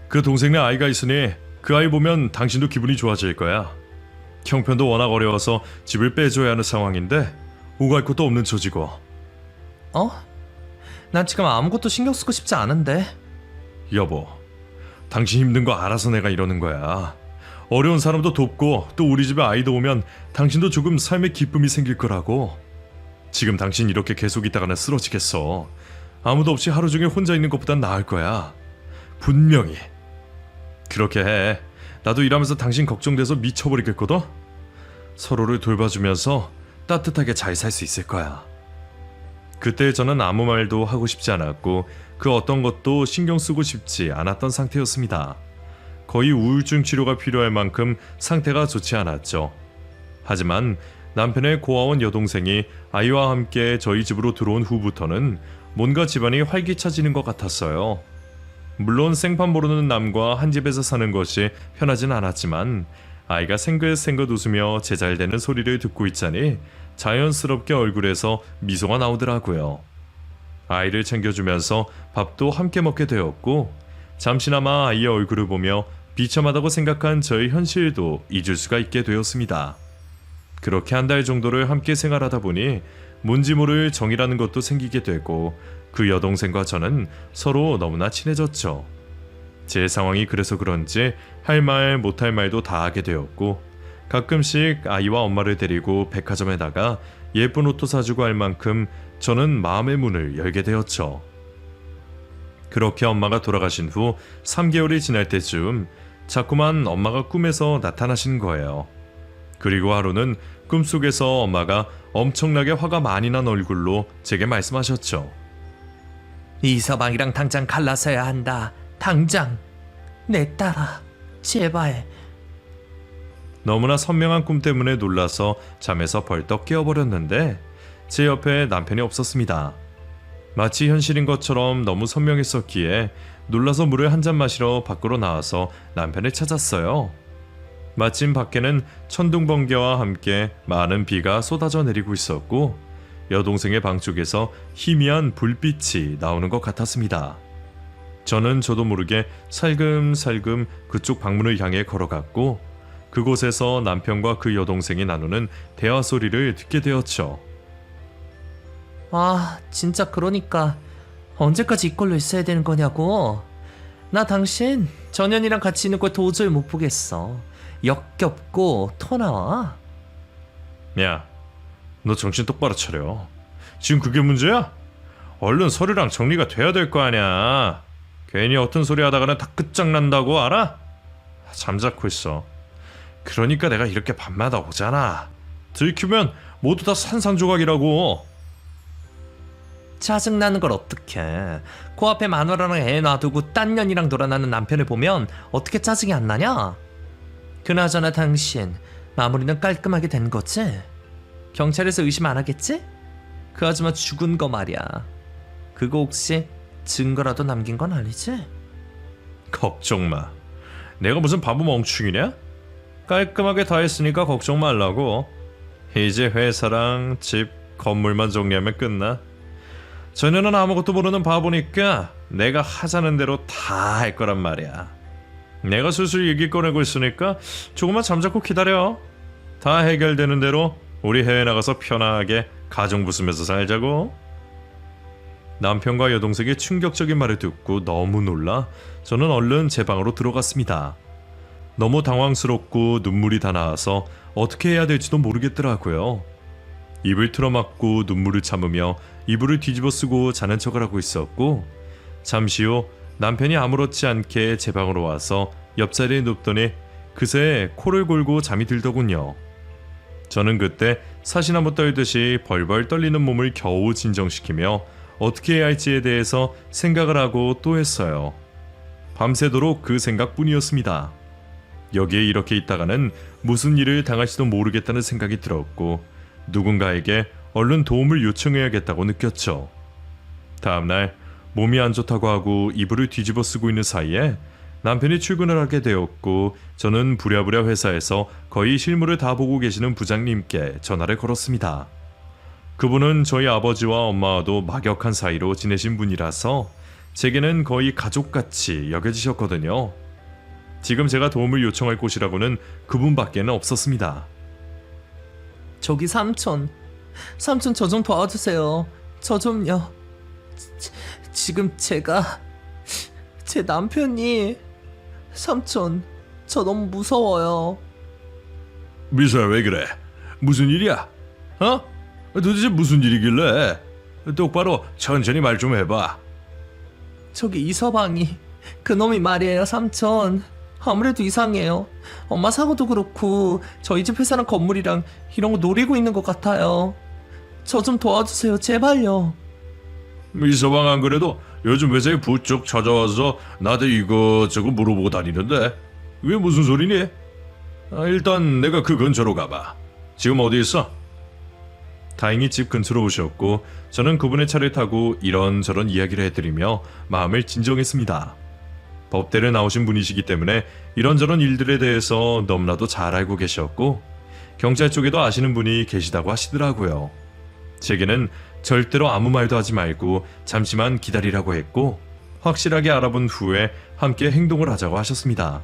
그 동생네 아이가 있으니 그 아이 보면 당신도 기분이 좋아질 거야. 형편도 워낙 어려워서 집을 빼줘야 하는 상황인데 오갈 곳도 없는 처지고. 어? 난 지금 아무것도 신경 쓰고 싶지 않은데. 여보, 당신 힘든 거 알아서 내가 이러는 거야. 어려운 사람도 돕고 또 우리 집에 아이도 오면 당신도 조금 삶의 기쁨이 생길 거라고. 지금 당신 이렇게 계속 있다가는 쓰러지겠어. 아무도 없이 하루 종일 혼자 있는 것보단 나을 거야. 분명히. 그렇게 해. 나도 일하면서 당신 걱정돼서 미쳐버리겠거든. 서로를 돌봐주면서 따뜻하게 잘 살 수 있을 거야. 그때 저는 아무 말도 하고 싶지 않았고 그 어떤 것도 신경 쓰고 싶지 않았던 상태였습니다. 거의 우울증 치료가 필요할 만큼 상태가 좋지 않았죠. 하지만 남편의 고아원 여동생이 아이와 함께 저희 집으로 들어온 후부터는 뭔가 집안이 활기차지는 것 같았어요. 물론 생판 모르는 남과 한 집에서 사는 것이 편하진 않았지만 아이가 생긋생긋 웃으며 제잘되는 소리를 듣고 있자니 자연스럽게 얼굴에서 미소가 나오더라고요. 아이를 챙겨주면서 밥도 함께 먹게 되었고 잠시나마 아이의 얼굴을 보며 비참하다고 생각한 저의 현실도 잊을 수가 있게 되었습니다. 그렇게 한 달 정도를 함께 생활하다 보니 뭔지 모를 정이라는 것도 생기게 되고 그 여동생과 저는 서로 너무나 친해졌죠. 제 상황이 그래서 그런지 할 말 못할 말도 다 하게 되었고 가끔씩 아이와 엄마를 데리고 백화점에 나가 예쁜 옷도 사주고 할 만큼 저는 마음의 문을 열게 되었죠. 그렇게 엄마가 돌아가신 후 3개월이 지날 때쯤 자꾸만 엄마가 꿈에서 나타나신 거예요. 그리고 하루는 꿈속에서 엄마가 엄청나게 화가 많이 난 얼굴로 제게 말씀하셨죠. 이서방이랑 당장 갈라서야 한다. 당장. 내 딸아. 제발. 너무나 선명한 꿈 때문에 놀라서 잠에서 벌떡 깨어버렸는데 제 옆에 남편이 없었습니다. 마치 현실인 것처럼 너무 선명했었기에 놀라서 물을 한 잔 마시러 밖으로 나와서 남편을 찾았어요. 마침 밖에는 천둥 번개와 함께 많은 비가 쏟아져 내리고 있었고 여동생의 방 쪽에서 희미한 불빛이 나오는 것 같았습니다. 저는 저도 모르게 살금살금 그쪽 방문을 향해 걸어갔고 그곳에서 남편과 그 여동생이 나누는 대화 소리를 듣게 되었죠. 아, 진짜 그러니까 언제까지 이걸로 있어야 되는 거냐고. 나 당신 전현이랑 같이 있는 걸 도저히 못 보겠어. 역겹고 토 나와. 야, 너 정신 똑바로 차려. 지금 그게 문제야? 얼른 서류랑 정리가 돼야 될 거 아니야. 괜히 어떤 소리 하다가는 다 끝장난다고 알아? 잠자코 있어. 그러니까 내가 이렇게 밤마다 오잖아. 들키면 모두 다 산산조각이라고. 짜증나는 걸 어떡해. 코앞에 마누라랑 애 놔두고 딴 년이랑 놀아나는 남편을 보면 어떻게 짜증이 안 나냐? 그나저나 당신 마무리는 깔끔하게 된 거지? 경찰에서 의심 안 하겠지? 그 아줌마 죽은 거 말이야. 그거 혹시 증거라도 남긴 건 아니지? 걱정 마. 내가 무슨 바보 멍충이냐? 깔끔하게 다 했으니까 걱정 말라고. 이제 회사랑 집, 건물만 정리하면 끝나. 전에는 아무것도 모르는 바보니까 내가 하자는 대로 다 할 거란 말이야. 내가 슬슬 얘기 꺼내고 있으니까 조금만 잠자코 기다려. 다 해결되는 대로 우리 해외 나가서 편하게 가정 부수면서 살자고. 남편과 여동생의 충격적인 말을 듣고 너무 놀라 저는 얼른 제 방으로 들어갔습니다. 너무 당황스럽고 눈물이 다 나와서 어떻게 해야 될지도 모르겠더라고요. 입을 틀어막고 눈물을 참으며 이불을 뒤집어 쓰고 자는 척을 하고 있었고 잠시 후 남편이 아무렇지 않게 제 방으로 와서 옆자리에 눕더니 그새 코를 골고 잠이 들더군요. 저는 그때 사시나무 떨듯이 벌벌 떨리는 몸을 겨우 진정시키며 어떻게 해야 할지에 대해서 생각을 하고 또 했어요. 밤새도록 그 생각뿐이었습니다. 여기에 이렇게 있다가는 무슨 일을 당할지도 모르겠다는 생각이 들었고 누군가에게 얼른 도움을 요청해야겠다고 느꼈죠. 다음날 몸이 안 좋다고 하고 이불을 뒤집어 쓰고 있는 사이에 남편이 출근을 하게 되었고 저는 부랴부랴 회사에서 거의 실무를 다 보고 계시는 부장님께 전화를 걸었습니다. 그분은 저희 아버지와 엄마와도 막역한 사이로 지내신 분이라서 제게는 거의 가족같이 여겨지셨거든요. 지금 제가 도움을 요청할 곳이라고는 그분밖에는 없었습니다. 저기 삼촌 저 좀 도와주세요. 저 좀요. 지금 제가 제 남편이 삼촌 저 너무 무서워요. 미소야 왜 그래? 무슨 일이야? 어? 도대체 무슨 일이길래? 똑바로 천천히 말 좀 해봐. 저기 이서방이 그놈이 말이에요 삼촌. 아무래도 이상해요. 엄마 사고도 그렇고 저희 집 회사랑 건물이랑 이런 거 노리고 있는 것 같아요. 저 좀 도와주세요 제발요. 이서방 안 그래도 요즘 회사에 부쩍 찾아와서 나한테 이것저것 물어보고 다니는데 왜 무슨 소리니? 일단 내가 그 근처로 가봐. 지금 어디 있어? 다행히 집 근처로 오셨고 저는 그분의 차를 타고 이런저런 이야기를 해드리며 마음을 진정했습니다. 법대를 나오신 분이시기 때문에 이런저런 일들에 대해서 너무나도 잘 알고 계셨고 경찰 쪽에도 아시는 분이 계시다고 하시더라고요. 제게는 절대로 아무 말도 하지 말고 잠시만 기다리라고 했고 확실하게 알아본 후에 함께 행동을 하자고 하셨습니다.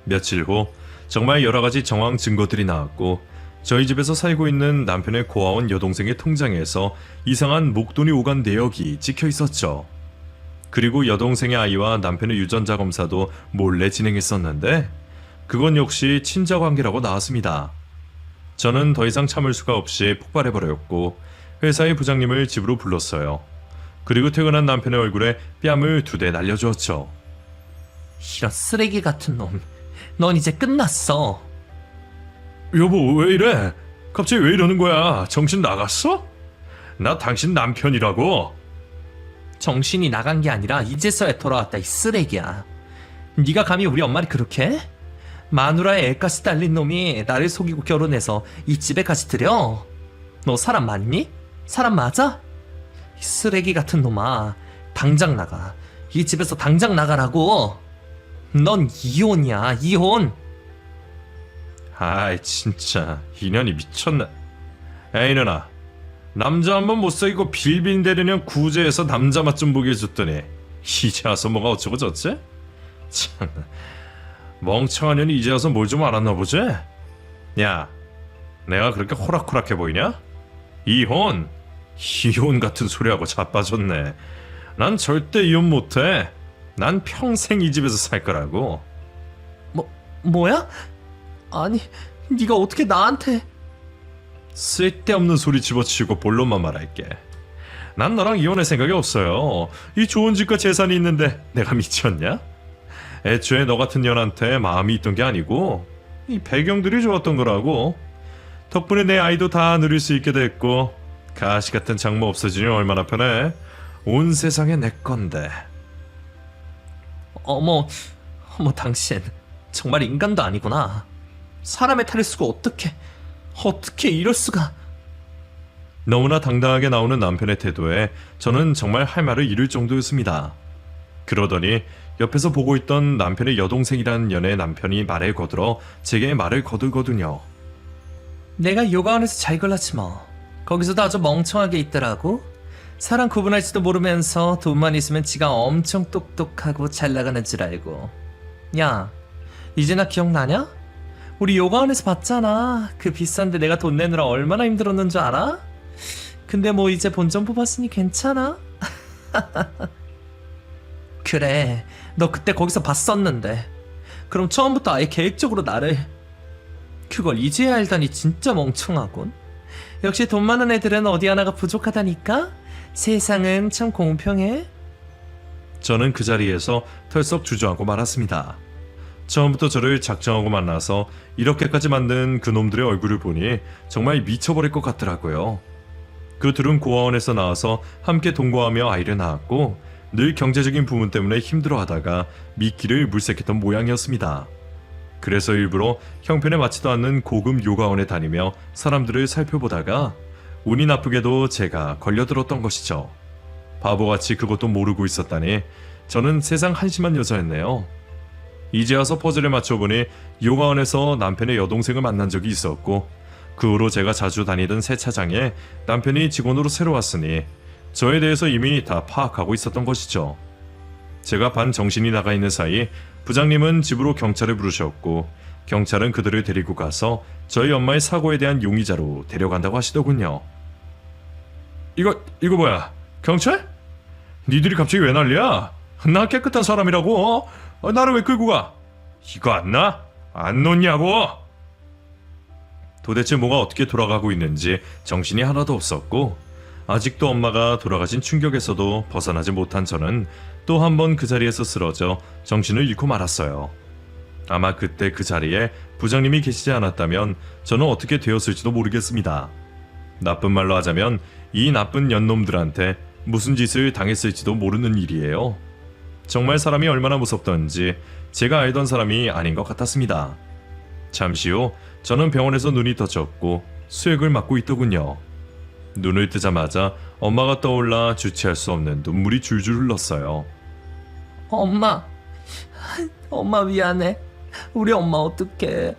며칠 후 정말 여러 가지 정황 증거들이 나왔고 저희 집에서 살고 있는 남편의 고아원 여동생의 통장에서 이상한 목돈이 오간 내역이 찍혀 있었죠. 그리고 여동생의 아이와 남편의 유전자 검사도 몰래 진행했었는데 그건 역시 친자 관계라고 나왔습니다. 저는 더 이상 참을 수가 없이 폭발해버렸고 회사의 부장님을 집으로 불렀어요. 그리고 퇴근한 남편의 얼굴에 뺨을 2대 날려주었죠. 이런 쓰레기 같은 놈. 넌 이제 끝났어. 여보 왜 이래? 갑자기 왜 이러는 거야? 정신 나갔어? 나 당신 남편이라고. 정신이 나간 게 아니라 이제서야 돌아왔다 이 쓰레기야. 네가 감히 우리 엄마를 그렇게 해? 마누라의 애까지 딸린 놈이 나를 속이고 결혼해서 이 집에까지 들여? 너 사람 맞니? 사람 맞아? 이 쓰레기 같은 놈아, 당장 나가. 이 집에서 당장 나가라고. 넌 이혼이야, 이혼. 아이 진짜 인연이 미쳤나. 에이 누나, 남자 한 번 못 사귀고 빌빌대려냥 구제해서 남자 맛 좀 보게 해줬더니 이제 와서 뭐가 어쩌고 저쩌지? 참, 멍청한 년이 이제 와서 뭘 좀 알았나 보지? 야, 내가 그렇게 호락호락해 보이냐? 이혼 같은 소리하고 자빠졌네. 난 절대 이혼 못해. 난 평생 이 집에서 살 거라고. 뭐야? 아니, 네가 어떻게 나한테... 쓸데없는 소리 집어치우고 본론만 말할게. 난 너랑 이혼할 생각이 없어요. 이 좋은 집과 재산이 있는데 내가 미쳤냐? 애초에 너 같은 년한테 마음이 있던 게 아니고 이 배경들이 좋았던 거라고. 덕분에 내 아이도 다 누릴 수 있게 됐고 가시 같은 장모 없어지니 얼마나 편해. 온 세상에 내 건데. 어머, 당신 정말 인간도 아니구나. 사람의 탈을 쓰고 어떻게 이럴 수가... 너무나 당당하게 나오는 남편의 태도에 저는 정말 할 말을 잃을 정도였습니다. 그러더니 옆에서 보고 있던 남편의 여동생이라는 년의 남편이 말을 거들어 제게 말을 거들거든요. 내가 요가원에서 잘 골랐지 뭐. 거기서도 아주 멍청하게 있더라고. 사람 구분할지도 모르면서 돈만 있으면 지가 엄청 똑똑하고 잘 나가는 줄 알고. 야, 이제 나 기억나냐? 우리 요가원에서 봤잖아. 그 비싼데 내가 돈 내느라 얼마나 힘들었는 줄 알아? 근데 뭐 이제 본전 뽑았으니 괜찮아? 그래, 너 그때 거기서 봤었는데. 그럼 처음부터 아예 계획적으로 나를... 그걸 이제야 알다니 진짜 멍청하군. 역시 돈 많은 애들은 어디 하나가 부족하다니까? 세상은 참 공평해. 저는 그 자리에서 털썩 주저하고 말았습니다. 처음부터 저를 작정하고 만나서 이렇게까지 만든 그놈들의 얼굴을 보니 정말 미쳐버릴 것 같더라고요. 그 둘은 고아원에서 나와서 함께 동거하며 아이를 낳았고 늘 경제적인 부분 때문에 힘들어하다가 미끼를 물색했던 모양이었습니다. 그래서 일부러 형편에 맞지도 않는 고급 요가원에 다니며 사람들을 살펴보다가 운이 나쁘게도 제가 걸려들었던 것이죠. 바보같이 그것도 모르고 있었다니 저는 세상 한심한 여자였네요. 이제 와서 퍼즐을 맞춰보니 요가원에서 남편의 여동생을 만난 적이 있었고 그 후로 제가 자주 다니던 세차장에 남편이 직원으로 새로 왔으니 저에 대해서 이미 다 파악하고 있었던 것이죠. 제가 반 정신이 나가 있는 사이 부장님은 집으로 경찰을 부르셨고 경찰은 그들을 데리고 가서 저희 엄마의 사고에 대한 용의자로 데려간다고 하시더군요. 이거 뭐야? 경찰? 니들이 갑자기 왜 난리야? 나 깨끗한 사람이라고. 나를 왜 끌고 가? 이거 안 나? 안 놓냐고? 도대체 뭐가 어떻게 돌아가고 있는지 정신이 하나도 없었고 아직도 엄마가 돌아가신 충격에서도 벗어나지 못한 저는 또 한 번 그 자리에서 쓰러져 정신을 잃고 말았어요. 아마 그때 그 자리에 부장님이 계시지 않았다면 저는 어떻게 되었을지도 모르겠습니다. 나쁜 말로 하자면 이 나쁜 년놈들한테 무슨 짓을 당했을지도 모르는 일이에요. 정말 사람이 얼마나 무섭던지 제가 알던 사람이 아닌 것 같았습니다. 잠시 후 저는 병원에서 눈이 떠졌고 수액을 맞고 있더군요. 눈을 뜨자마자 엄마가 떠올라 주체할 수 없는 눈물이 줄줄 흘렀어요. 엄마 미안해. 우리 엄마 어떡해.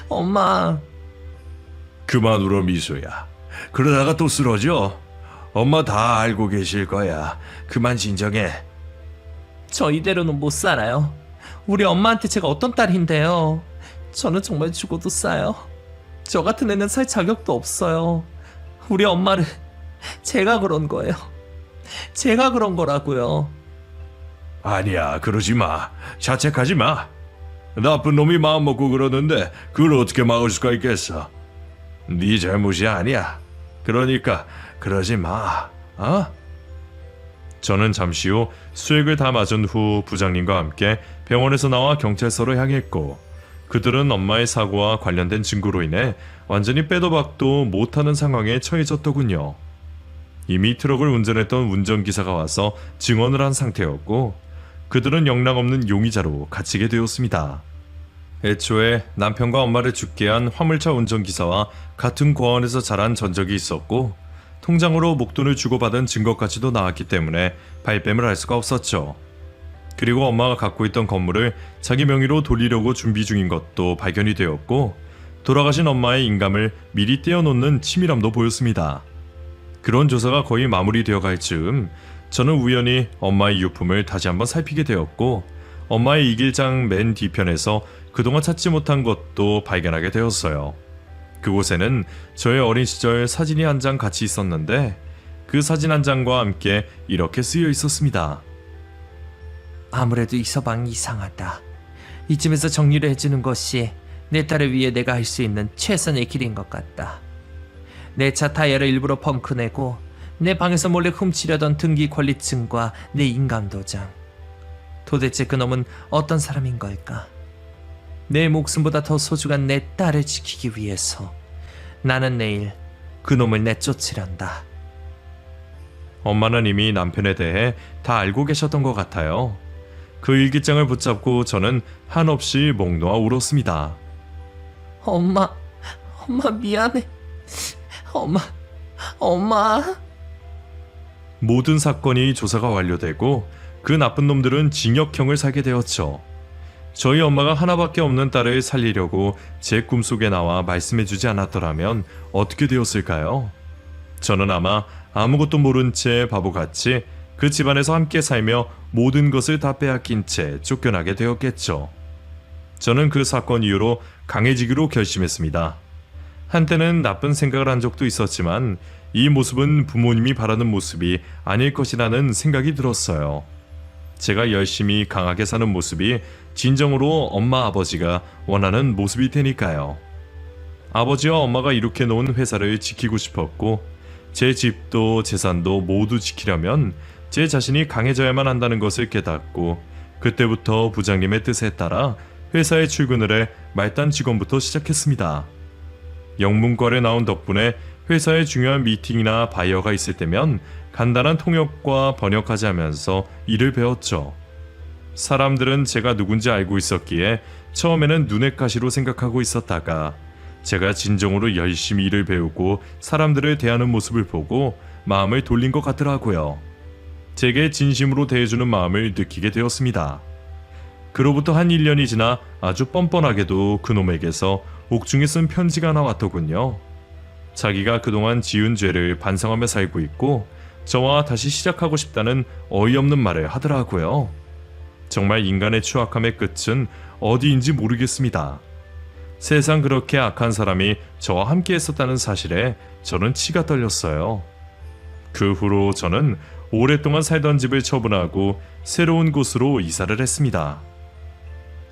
엄마. 그만 울어 미소야. 그러다가 또 쓰러져. 엄마 다 알고 계실 거야. 그만 진정해. 저 이대로는 못 살아요. 우리 엄마한테 제가 어떤 딸인데요. 저는 정말 죽어도 싸요. 저 같은 애는 살 자격도 없어요. 우리 엄마를 제가 그런 거예요. 제가 그런 거라고요. 아니야, 그러지 마. 자책하지 마. 나쁜 놈이 마음 먹고 그러는데 그걸 어떻게 막을 수가 있겠어. 네 잘못이 아니야. 그러니까 그러지 마. 어? 저는 잠시 후 수액을 다 맞은 후 부장님과 함께 병원에서 나와 경찰서로 향했고 그들은 엄마의 사고와 관련된 증거로 인해 완전히 빼도 박도 못하는 상황에 처해졌더군요. 이미 트럭을 운전했던 운전기사가 와서 증언을 한 상태였고 그들은 영락없는 용의자로 갇히게 되었습니다. 애초에 남편과 엄마를 죽게 한 화물차 운전기사와 같은 고아원에서 자란 전적이 있었고 통장으로 목돈을 주고받은 증거까지도 나왔기 때문에 발뺌을 할 수가 없었죠. 그리고 엄마가 갖고 있던 건물을 자기 명의로 돌리려고 준비 중인 것도 발견이 되었고 돌아가신 엄마의 인감을 미리 떼어놓는 치밀함도 보였습니다. 그런 조사가 거의 마무리되어 갈 즈음 저는 우연히 엄마의 유품을 다시 한번 살피게 되었고 엄마의 일기장 맨 뒤편에서 그동안 찾지 못한 것도 발견하게 되었어요. 그곳에는 저의 어린 시절 사진이 한 장 같이 있었는데 그 사진 한 장과 함께 이렇게 쓰여 있었습니다. 아무래도 이 서방이 이상하다. 이쯤에서 정리를 해주는 것이 내 딸을 위해 내가 할 수 있는 최선의 길인 것 같다. 내 차 타이어를 일부러 펑크내고 내 방에서 몰래 훔치려던 등기 권리증과 내 인감도장. 도대체 그놈은 어떤 사람인 걸까? 내 목숨보다 더 소중한 내 딸을 지키기 위해서 나는 내일 그놈을 내쫓으련다. 엄마는 이미 남편에 대해 다 알고 계셨던 것 같아요. 그 일기장을 붙잡고 저는 한없이 목 놓아 울었습니다. 엄마 미안해. 엄마. 모든 사건이 조사가 완료되고 그 나쁜 놈들은 징역형을 살게 되었죠. 저희 엄마가 하나밖에 없는 딸을 살리려고 제 꿈속에 나와 말씀해주지 않았더라면 어떻게 되었을까요? 저는 아마 아무것도 모른 채 바보같이 그 집안에서 함께 살며 모든 것을 다 빼앗긴 채 쫓겨나게 되었겠죠. 저는 그 사건 이후로 강해지기로 결심했습니다. 한때는 나쁜 생각을 한 적도 있었지만 이 모습은 부모님이 바라는 모습이 아닐 것이라는 생각이 들었어요. 제가 열심히 강하게 사는 모습이 진정으로 엄마 아버지가 원하는 모습이 되니까요. 아버지와 엄마가 이렇게 놓은 회사를 지키고 싶었고 제 집도 재산도 모두 지키려면 제 자신이 강해져야만 한다는 것을 깨닫고 그때부터 부장님의 뜻에 따라 회사에 출근을 해 말단 직원부터 시작했습니다. 영문과를 나온 덕분에 회사의 중요한 미팅이나 바이어가 있을 때면 간단한 통역과 번역하지 하면서 일을 배웠죠. 사람들은 제가 누군지 알고 있었기에 처음에는 눈엣 가시로 생각하고 있었다가 제가 진정으로 열심히 일을 배우고 사람들을 대하는 모습을 보고 마음을 돌린 것 같더라고요. 제게 진심으로 대해주는 마음을 느끼게 되었습니다. 그로부터 한 1년이 지나 아주 뻔뻔하게도 그놈에게서 옥중에 쓴 편지가 하나 왔더군요. 자기가 그동안 지은 죄를 반성하며 살고 있고 저와 다시 시작하고 싶다는 어이없는 말을 하더라고요. 정말 인간의 추악함의 끝은 어디인지 모르겠습니다. 세상 그렇게 악한 사람이 저와 함께 했었다는 사실에 저는 치가 떨렸어요. 그 후로 저는 오랫동안 살던 집을 처분하고 새로운 곳으로 이사를 했습니다.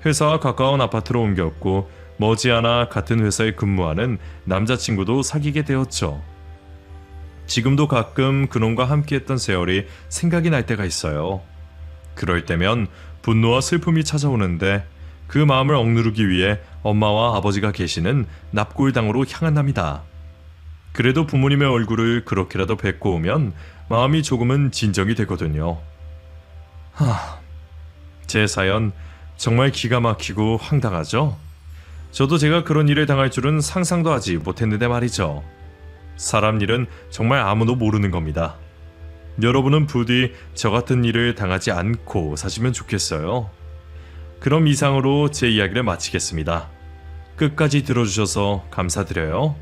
회사와 가까운 아파트로 옮겼고 머지않아 같은 회사에 근무하는 남자친구도 사귀게 되었죠. 지금도 가끔 그놈과 함께했던 세월이 생각이 날 때가 있어요. 그럴 때면 분노와 슬픔이 찾아오는데 그 마음을 억누르기 위해 엄마와 아버지가 계시는 납골당으로 향한답니다. 그래도 부모님의 얼굴을 그렇게라도 뵙고 오면 마음이 조금은 진정이 되거든요. 제 사연 정말 기가 막히고 황당하죠? 저도 제가 그런 일을 당할 줄은 상상도 하지 못했는데 말이죠. 사람 일은 정말 아무도 모르는 겁니다. 여러분은 부디 저 같은 일을 당하지 않고 사시면 좋겠어요. 그럼 이상으로 제 이야기를 마치겠습니다. 끝까지 들어주셔서 감사드려요.